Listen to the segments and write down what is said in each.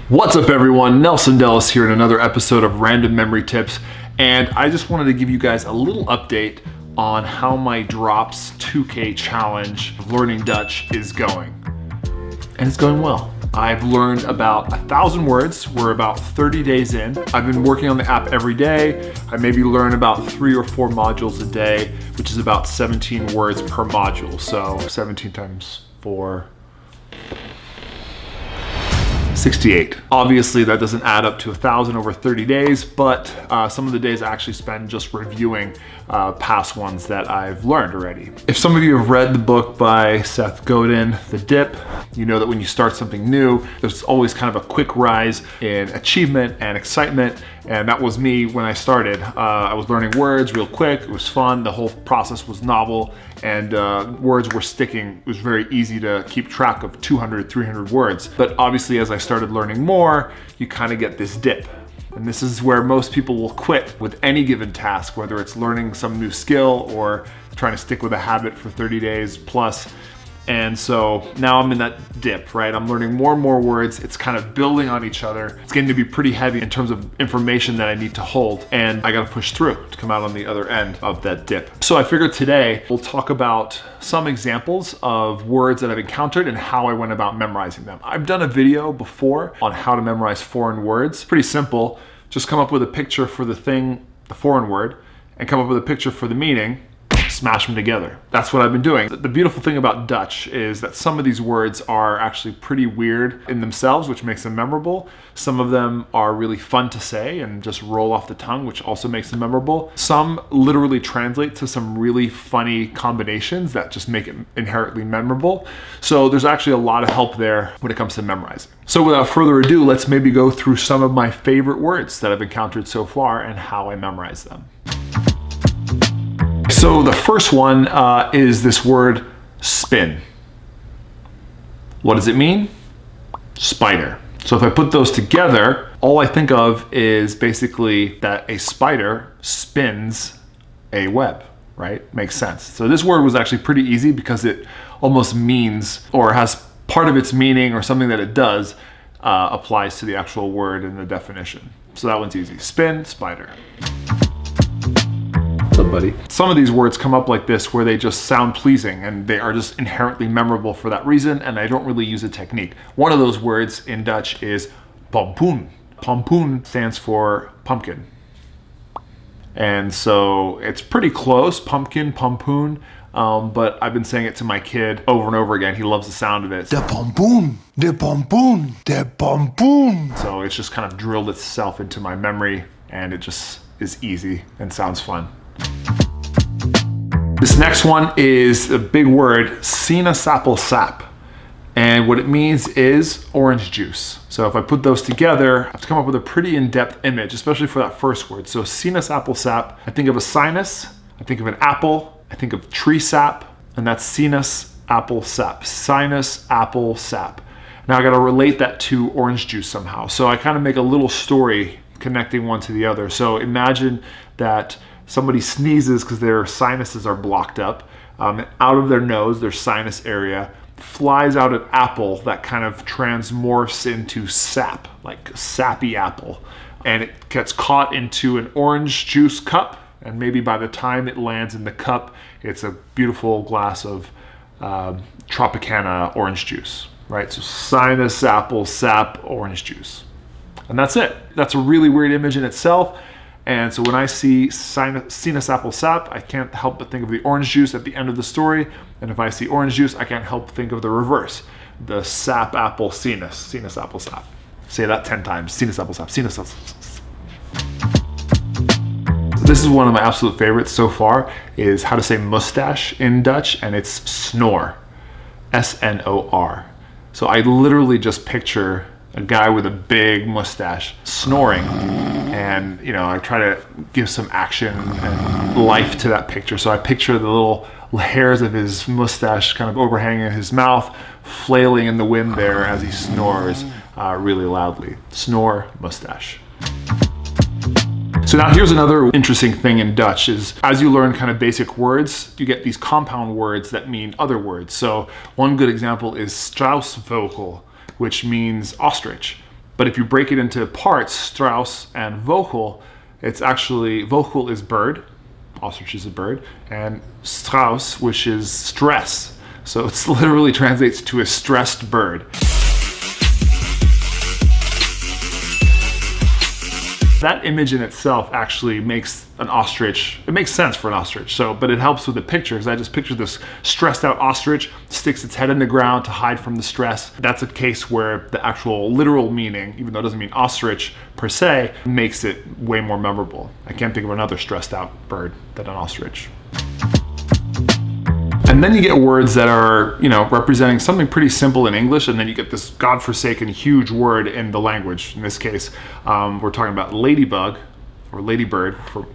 What's up everyone, Nelson Dellis here in another episode of Random Memory Tips, and I just wanted to give you guys a little update on how my Drops 2K challenge of learning Dutch is going. And it's going well. I've learned about 1,000 words. We're about 30 days in. I've been working on the app every day. I maybe learn about 3 or 4 modules a day, which is about 17 words per module. So 17 times 4. 68. Obviously that doesn't add up to 1,000 over 30 days, but some of the days I actually spend just reviewing past ones that I've learned already. If some of you have read the book by Seth Godin, The Dip, you know that when you start something new, there's always kind of a quick rise in achievement and excitement, and that was me when I started. I was learning words real quick, it was fun, the whole process was novel, and words were sticking. It was very easy to keep track of 200, 300 words. But obviously as I started learning more, you kind of get this dip. And this is where most people will quit with any given task, whether it's learning some new skill or trying to stick with a habit for 30 days plus. And so now I'm in that dip, right? I'm learning more and more words. It's kind of building on each other. It's getting to be pretty heavy in terms of information that I need to hold, and I gotta push through to come out on the other end of that dip. So I figured today we'll talk about some examples of words that I've encountered and how I went about memorizing them. I've done a video before on how to memorize foreign words. Pretty simple. Just come up with a picture for the thing, the foreign word, and come up with a picture for the meaning. Smash them together. That's what I've been doing. The beautiful thing about Dutch is that some of these words are actually pretty weird in themselves, which makes them memorable. Some of them are really fun to say and just roll off the tongue, which also makes them memorable. Some literally translate to some really funny combinations that just make it inherently memorable. So there's actually a lot of help there when it comes to memorizing. So without further ado, let's maybe go through some of my favorite words that I've encountered so far and how I memorize them. So the first one is this word spin. What does it mean? Spider. So if I put those together, all I think of is basically that a spider spins a web, right? Makes sense. So this word was actually pretty easy because it almost means, or has part of its meaning or something that it does applies to the actual word in the definition. So that one's easy. Spin, spider. What's up, buddy? Some of these words come up like this where they just sound pleasing and they are just inherently memorable for that reason, and I don't really use a technique. One of those words in Dutch is pompoen. Pompoen stands for pumpkin. And so it's pretty close, pumpkin, pompoen, but I've been saying it to my kid over and over again. He loves the sound of it. De pompoen, de pompoen, de pompoen. So it's just kind of drilled itself into my memory, and it just is easy and sounds fun. This next one is a big word, sinaasappelsap. And what it means is orange juice. So if I put those together, I have to come up with a pretty in-depth image, especially for that first word. So sinaasappelsap, I think of a sinus, I think of an apple, I think of tree sap, and that's sinaasappelsap. Sinus, apple, sap. Now I gotta relate that to orange juice somehow. So I kind of make a little story connecting one to the other. So imagine that somebody sneezes because their sinuses are blocked up. Out of their nose, their sinus area, flies out an apple that kind of transmorphs into sap, like sappy apple. And it gets caught into an orange juice cup. And maybe by the time it lands in the cup, it's a beautiful glass of Tropicana orange juice, right? So sinus, apple, sap, orange juice. And that's it. That's a really weird image in itself. And so when I see sinaasappelsap, I can't help but think of the orange juice at the end of the story. And if I see orange juice, I can't help think of the reverse. The sap apple sinaasappelsap. Say that 10 times. Sinaasappelsap, sinaasappelsap. This is one of my absolute favorites so far, is how to say mustache in Dutch, and it's snore. S-N-O-R. So I literally just picture a guy with a big mustache snoring, and I try to give some action and life to that picture. So I picture the little hairs of his mustache kind of overhanging his mouth, flailing in the wind there as he snores really loudly. Snore, mustache. So now here's another interesting thing in Dutch is as you learn kind of basic words, you get these compound words that mean other words. So one good example is struisvogel, which means ostrich. But if you break it into parts, Strauss and Vogel, it's actually, Vogel is bird, ostrich is a bird, and Strauss, which is stress. So it literally translates to a stressed bird. That image in itself actually makes an ostrich, it makes sense for an ostrich. So, but it helps with the picture, because I just picture this stressed out ostrich, sticks its head in the ground to hide from the stress. That's a case where the actual literal meaning, even though it doesn't mean ostrich per se, makes it way more memorable. I can't think of another stressed out bird than an ostrich. And then you get words that are, you know, representing something pretty simple in English, and then you get this godforsaken huge word in the language. In this case, we're talking about ladybug, or ladybird, for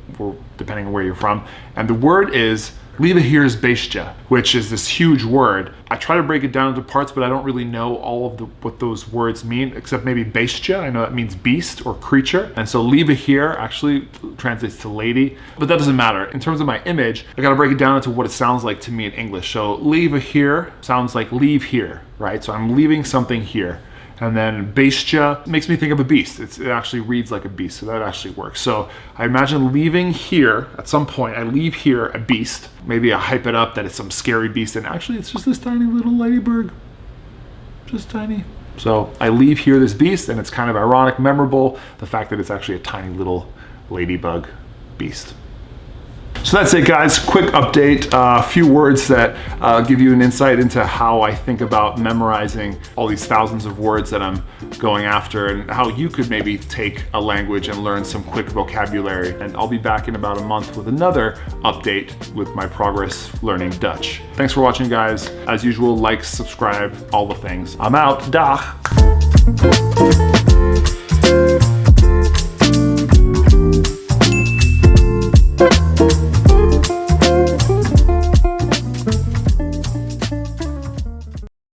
depending on where you're from. And the word is Lieve here's beestje, which is this huge word. I try to break it down into parts, but I don't really know all of what those words mean, except maybe beestje. I know that means beast or creature. And so lieve here actually translates to lady, but that doesn't matter. In terms of my image, I gotta break it down into what it sounds like to me in English. So lieve here sounds like leave here, right? So I'm leaving something here. And then beestje makes me think of a beast. It actually reads like a beast, so that actually works. So I imagine leaving here, at some point, I leave here a beast. Maybe I hype it up that it's some scary beast, and actually it's just this tiny little ladybird. Just tiny. So I leave here this beast, and it's kind of ironic, memorable, the fact that it's actually a tiny little ladybug beast. So that's it, guys. Quick update. A few words that give you an insight into how I think about memorizing all these thousands of words that I'm going after, and how you could maybe take a language and learn some quick vocabulary. And I'll be back in about a month with another update with my progress learning Dutch. Thanks for watching, guys. As usual, like, subscribe, all the things. I'm out. Dag.